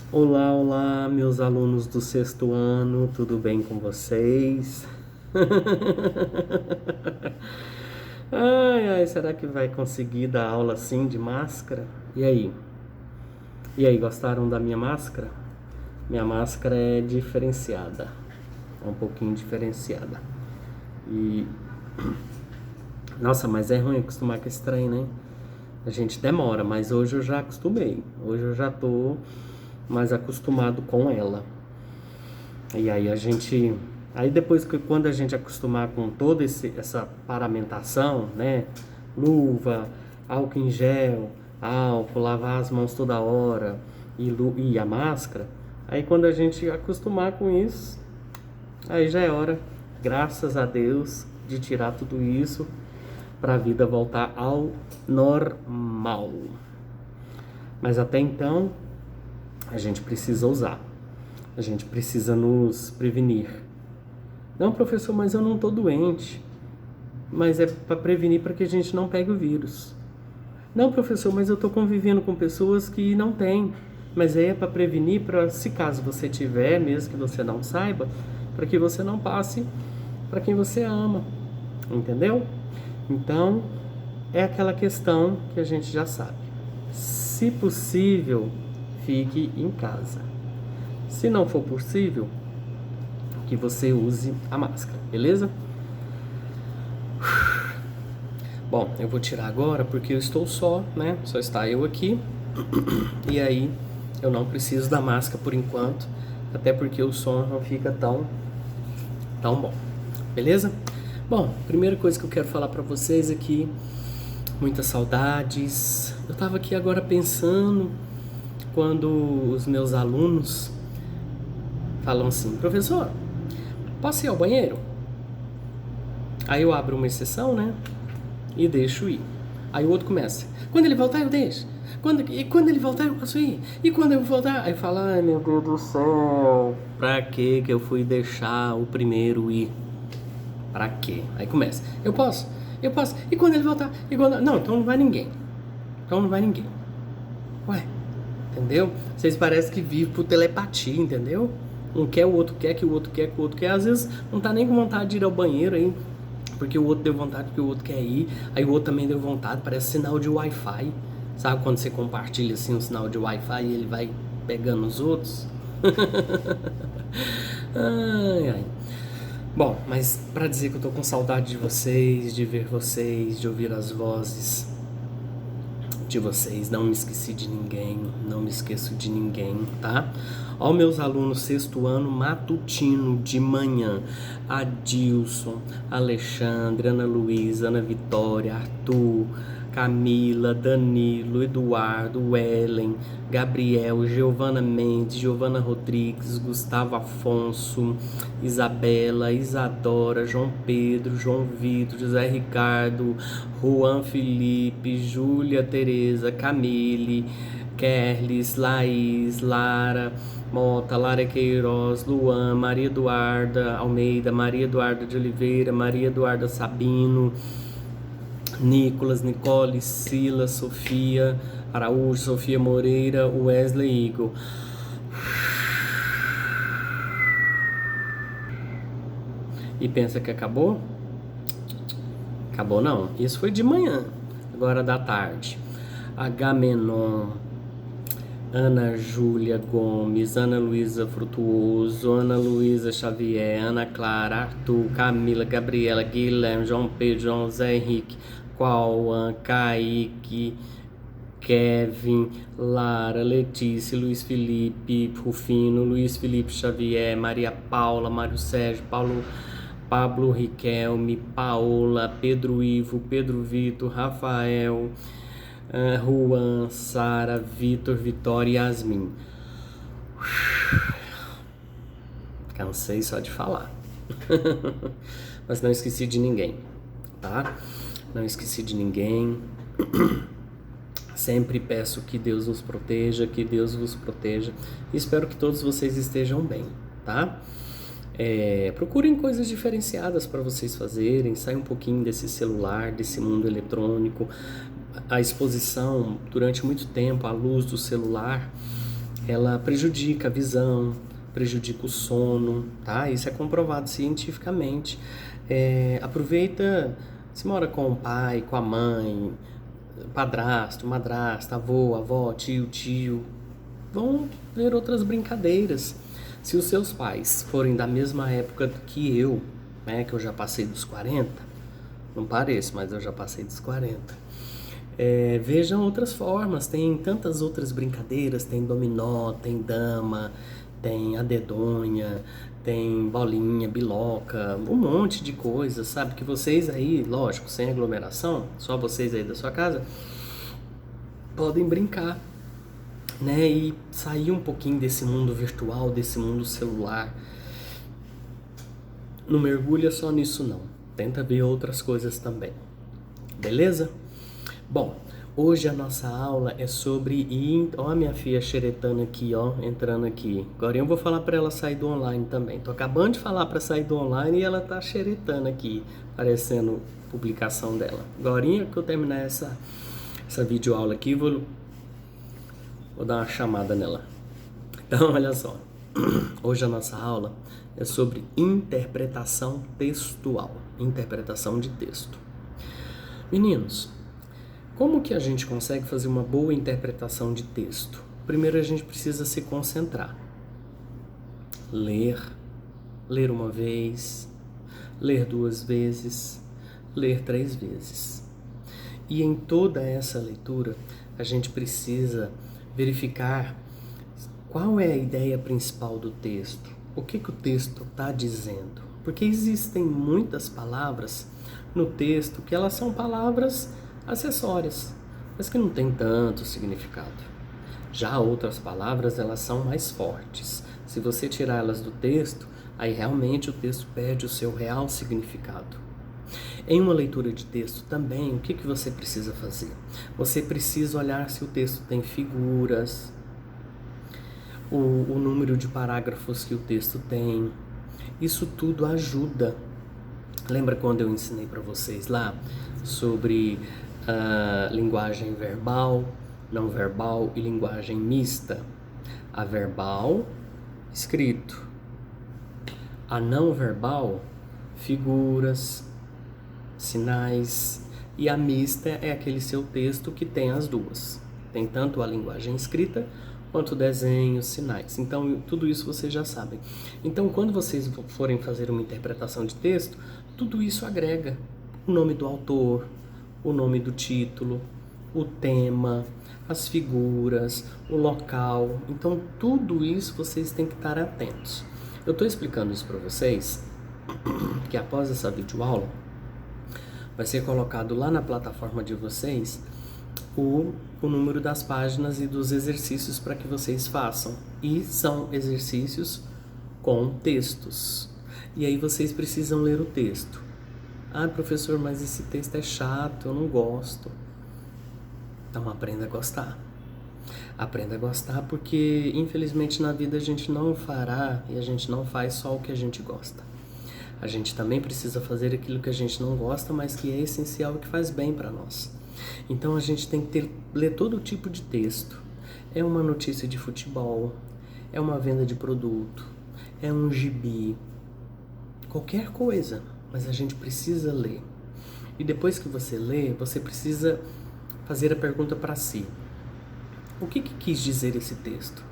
Olá, olá, meus alunos do sexto ano, tudo bem com vocês? Ai, ai, será que vai conseguir dar aula assim de máscara? E aí? E aí, gostaram da minha máscara? Minha máscara é diferenciada, é um pouquinho diferenciada. E nossa, mas é ruim acostumar com esse trem, né? A gente demora, mas hoje eu já acostumei. Hoje eu já tô mais acostumado com ela. E aí a gente. Aí depois que quando a gente acostumar com toda essa paramentação, né? Luva, álcool em gel, álcool, lavar as mãos toda hora e a máscara. Aí quando a gente acostumar com isso, aí já é hora, graças a Deus, de tirar tudo isso para a vida voltar ao normal. Mas até então, a gente precisa usar. A gente precisa nos prevenir. Não, professor, mas eu não estou doente. Mas é para prevenir para que a gente não pegue o vírus. Não, professor, mas eu estou convivendo com pessoas que não têm. Mas aí é para prevenir, para se caso você tiver, mesmo que você não saiba, para que você não passe para quem você ama. Entendeu? Então, é aquela questão que a gente já sabe. Se possível, fique em casa. Se não for possível, que você use a máscara, beleza? Bom, eu vou tirar agora porque eu estou só, né? Só está eu aqui. E aí eu não preciso da máscara por enquanto, até porque o som não fica tão bom. Beleza? Bom, primeira coisa que eu quero falar para vocês aqui, muitas saudades. Eu tava aqui agora pensando quando os meus alunos falam assim: "Professor, posso ir ao banheiro?" Aí eu abro uma exceção, né? E deixo ir. Aí o outro começa: "Quando ele voltar, eu deixo. Quando ele voltar, eu posso ir. E quando eu voltar?" Aí fala: "Ai, meu Deus do céu. Pra que eu fui deixar o primeiro ir? Pra quê?" Aí começa: "Eu posso. Eu posso. E quando ele voltar? E quando... Não, então não vai ninguém. Então não vai ninguém." Ué, entendeu? Vocês parecem que vivem por telepatia, entendeu? Um quer, o outro quer, que o outro quer, que o outro quer. Às vezes não tá nem com vontade de ir ao banheiro aí, porque o outro deu vontade, porque o outro quer ir. Aí o outro também deu vontade, parece sinal de Wi-Fi. Sabe quando você compartilha assim um sinal de Wi-Fi e ele vai pegando os outros? Ai, ai. Bom, mas pra dizer que eu tô com saudade de vocês, de ver vocês, de ouvir as vozes de vocês, não me esqueci de ninguém, não me esqueço de ninguém, tá? Ó, meus alunos sexto ano matutino de manhã: Adilson, Alexandre, Ana Luísa, Ana Vitória, Arthur, Camila, Danilo, Eduardo, Ellen, Gabriel, Giovana Mendes, Giovana Rodrigues, Gustavo Afonso, Isabela, Isadora, João Pedro, João Vitor, José Ricardo, Juan Felipe, Júlia Tereza, Camille, Kerlis, Laís, Lara, Mota, Lara Queiroz, Luan, Maria Eduarda Almeida, Maria Eduarda de Oliveira, Maria Eduarda Sabino, Nicolas, Nicole, Sila, Sofia Araújo, Sofia Moreira, Wesley Eagle. E pensa que acabou? Acabou não. Isso foi de manhã. Agora da tarde: Agamenon, Ana Júlia Gomes, Ana Luísa Frutuoso, Ana Luísa Xavier, Ana Clara, Arthur, Camila, Gabriela, Guilherme, João Pedro, João Zé Henrique, Cauã, Kaique, Kevin, Lara, Letícia, Luiz Felipe, Rufino, Luiz Felipe Xavier, Maria Paula, Mário Sérgio, Pablo Riquelme, Paola, Pedro Ivo, Pedro Vitor, Rafael, Juan, Sara, Vitor, Vitória e Yasmin. Cansei só de falar. Mas não esqueci de ninguém, tá? Não esqueci de ninguém. Sempre peço que Deus nos proteja, que Deus vos proteja. Espero que todos vocês estejam bem, tá? Procurem coisas diferenciadas para vocês fazerem, saiam um pouquinho desse celular, desse mundo eletrônico. A exposição durante muito tempo à luz do celular ela prejudica a visão, prejudica o sono, tá? Isso é comprovado cientificamente. Aproveita, se mora com o pai, com a mãe, padrasto, madrasta, avô, avó, tio, vão ver outras brincadeiras. Se os seus pais forem da mesma época que eu, né, que eu já passei dos 40, não pareço, mas eu já passei dos 40. Vejam outras formas, tem tantas outras brincadeiras, tem dominó, tem dama, tem a dedonha, tem bolinha, biloca, um monte de coisas, sabe? Que vocês aí, lógico, sem aglomeração, só vocês aí da sua casa, podem brincar, né? E sair um pouquinho desse mundo virtual, desse mundo celular. Não mergulha só nisso não, tenta ver outras coisas também, beleza? Bom, hoje a nossa aula é sobre... Ó a minha filha xeretando aqui, ó, entrando aqui. Agora eu vou falar para ela sair do online também. Tô acabando de falar para sair do online e ela tá xeretando aqui, aparecendo publicação dela. Agora que eu terminar essa videoaula aqui, vou dar uma chamada nela. Então, olha só. Hoje a nossa aula é sobre interpretação textual. Interpretação de texto. Meninos, como que a gente consegue fazer uma boa interpretação de texto? Primeiro a gente precisa se concentrar. Ler uma vez, ler 2 vezes, ler 3 vezes. E em toda essa leitura, a gente precisa verificar qual é a ideia principal do texto. O que o texto está dizendo? Porque existem muitas palavras no texto que elas são palavras acessórias, mas que não tem tanto significado. Já outras palavras, elas são mais fortes. Se você tirar elas do texto, aí realmente o texto perde o seu real significado. Em uma leitura de texto também, o que você precisa fazer? Você precisa olhar se o texto tem figuras, o número de parágrafos que o texto tem. Isso tudo ajuda. Lembra quando eu ensinei para vocês lá sobre linguagem verbal, não verbal e linguagem mista? A verbal, escrito. A não verbal, figuras, sinais. E a mista é aquele seu texto que tem as duas. Tem tanto a linguagem escrita quanto desenhos, sinais. Então, tudo isso vocês já sabem. Então, quando vocês forem fazer uma interpretação de texto, tudo isso agrega o nome do autor, o nome do título, o tema, as figuras, o local. Então, tudo isso vocês têm que estar atentos. Eu estou explicando isso para vocês, que após essa videoaula, vai ser colocado lá na plataforma de vocês o número das páginas e dos exercícios para que vocês façam. E são exercícios com textos. E aí vocês precisam ler o texto. Ah, professor, mas esse texto é chato, eu não gosto. Então aprenda a gostar. Aprenda a gostar porque, infelizmente, na vida a gente não fará e a gente não faz só o que a gente gosta. A gente também precisa fazer aquilo que a gente não gosta, mas que é essencial e que faz bem para nós. Então a gente tem que ler todo tipo de texto. É uma notícia de futebol, é uma venda de produto, é um gibi, qualquer coisa, mas a gente precisa ler. E depois que você lê, você precisa fazer a pergunta para si. O que quis dizer esse texto?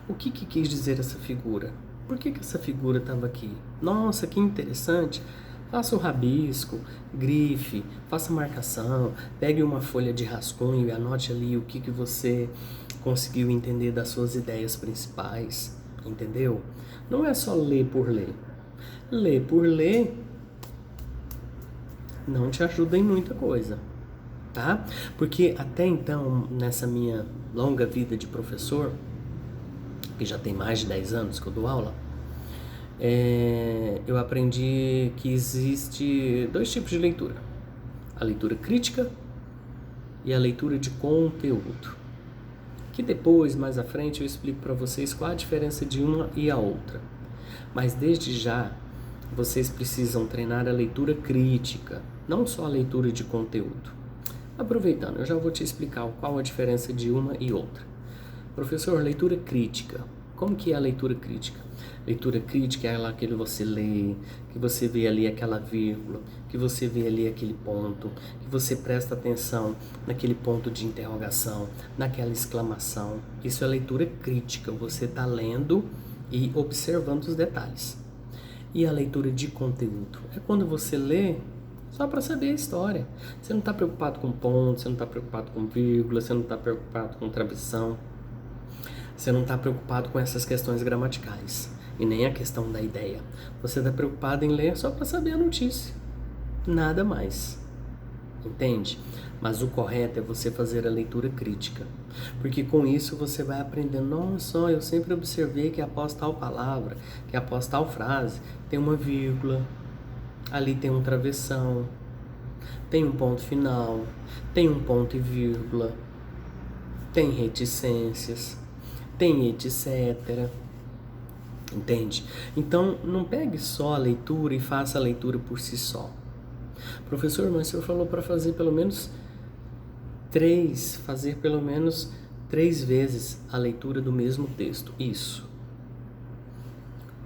O que quis dizer essa figura? Por que essa figura estava aqui? Nossa, que interessante! Faça o rabisco, grife, faça marcação, pegue uma folha de rascunho e anote ali o que você conseguiu entender das suas ideias principais, entendeu? Não é só ler por ler. Ler por ler não te ajuda em muita coisa, tá? Porque até então, nessa minha longa vida de professor, que já tem mais de 10 anos que eu dou aula, eu aprendi que existe 2 tipos de leitura. A leitura crítica e a leitura de conteúdo. Que depois, mais à frente, eu explico para vocês qual a diferença de uma e a outra. Mas desde já, vocês precisam treinar a leitura crítica, não só a leitura de conteúdo. Aproveitando, eu já vou te explicar qual a diferença de uma e outra. Professor, leitura crítica. Como que é a leitura crítica? Leitura crítica é aquela que você lê, que você vê ali aquela vírgula, que você vê ali aquele ponto, que você presta atenção naquele ponto de interrogação, naquela exclamação. Isso é leitura crítica, você está lendo e observando os detalhes. E a leitura de conteúdo? É quando você lê só para saber a história. Você não está preocupado com ponto, você não está preocupado com vírgula, você não está preocupado com travessão, você não está preocupado com essas questões gramaticais e nem a questão da ideia. Você está preocupado em ler só para saber a notícia, nada mais. Entende? Mas o correto é você fazer a leitura crítica, porque com isso você vai aprendendo. Nossa, eu sempre observei que após tal palavra, que após tal frase, tem uma vírgula, ali tem um travessão, tem um ponto final, tem um ponto e vírgula, tem reticências, tem etc. Entende? Então, não pegue só a leitura e faça a leitura por si só. Professor, mas o senhor falou para fazer pelo menos 3 vezes a leitura do mesmo texto. Isso.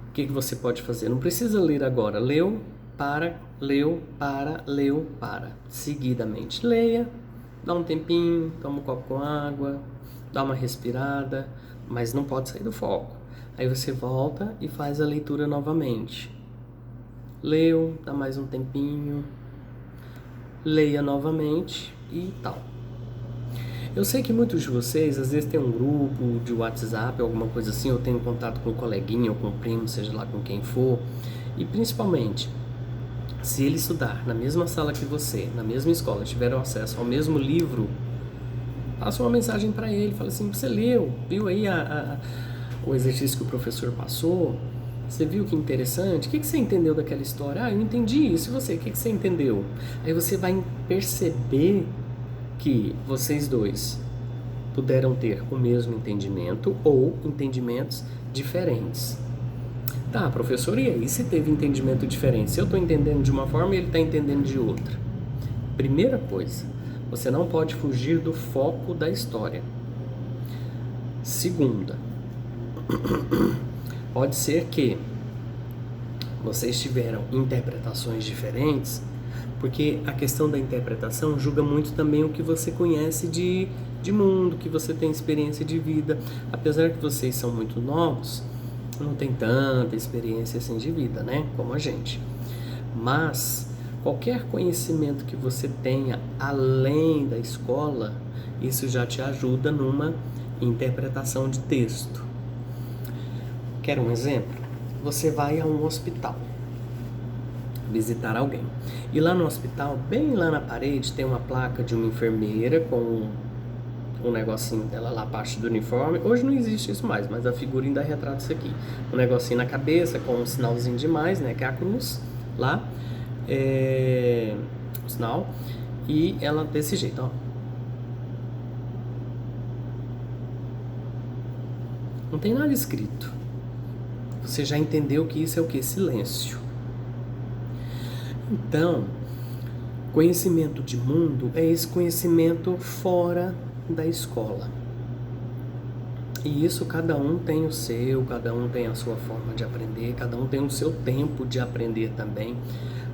O que você pode fazer? Não precisa ler agora. Leu, para, seguidamente. Leia, dá um tempinho, toma um copo com água, dá uma respirada, mas não pode sair do foco. Aí você volta e faz a leitura novamente. Leu, dá mais um tempinho, leia novamente e tal. Eu sei que muitos de vocês, às vezes tem um grupo de WhatsApp, alguma coisa assim, ou tem contato com um coleguinha ou com um primo, seja lá com quem for, e principalmente, se ele estudar na mesma sala que você, na mesma escola, tiver acesso ao mesmo livro, passa uma mensagem para ele, fala assim, você leu, viu aí o exercício que o professor passou? Você viu que interessante? O que você entendeu daquela história? Eu entendi isso. E você? O que você entendeu? Aí você vai perceber que vocês dois puderam ter o mesmo entendimento ou entendimentos diferentes. Tá, professor, e aí se teve entendimento diferente? Se eu estou entendendo de uma forma e ele está entendendo de outra. Primeira coisa, você não pode fugir do foco da história. Segunda, pode ser que vocês tiveram interpretações diferentes, porque a questão da interpretação julga muito também o que você conhece de mundo, que você tem experiência de vida. Apesar que vocês são muito novos, não tem tanta experiência assim de vida, né? Como a gente. Mas qualquer conhecimento que você tenha além da escola, isso já te ajuda numa interpretação de texto. Quer um exemplo? Você vai a um hospital visitar alguém. E lá no hospital, bem lá na parede, tem uma placa de uma enfermeira com um negocinho dela lá, parte do uniforme. Hoje não existe isso mais, mas a figura ainda retrata isso aqui. Um negocinho na cabeça com um sinalzinho de mais, né? Que é a cruz lá. O sinal. E ela desse jeito, ó. Não tem nada escrito. Você já entendeu que isso é o quê? Silêncio. Então, conhecimento de mundo é esse conhecimento fora da escola. E isso cada um tem o seu, cada um tem a sua forma de aprender, cada um tem o seu tempo de aprender também.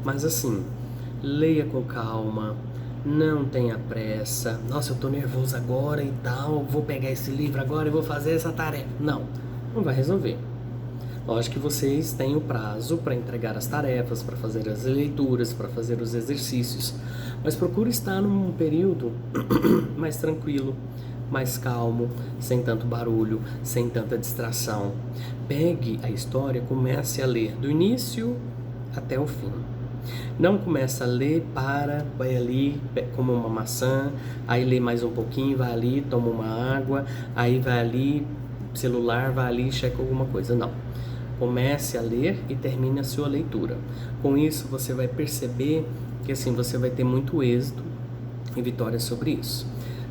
Mas assim, leia com calma, não tenha pressa. Nossa, eu tô nervoso agora e tal, vou pegar esse livro agora e vou fazer essa tarefa. Não vai resolver. Lógico que vocês têm o prazo para entregar as tarefas, para fazer as leituras, para fazer os exercícios, mas procure estar num período mais tranquilo, mais calmo, sem tanto barulho, sem tanta distração. Pegue a história, comece a ler do início até o fim. Não começa a ler, vai ali, come uma maçã, aí lê mais um pouquinho, vai ali, toma uma água, aí vai ali, celular, vai ali, checa alguma coisa. Não. Comece a ler e termine a sua leitura. Com isso, você vai perceber que assim você vai ter muito êxito e vitória sobre isso.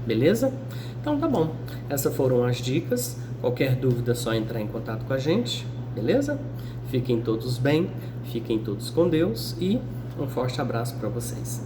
Beleza? Então tá bom. Essas foram as dicas. Qualquer dúvida é só entrar em contato com a gente. Beleza? Fiquem todos bem, fiquem todos com Deus e um forte abraço para vocês.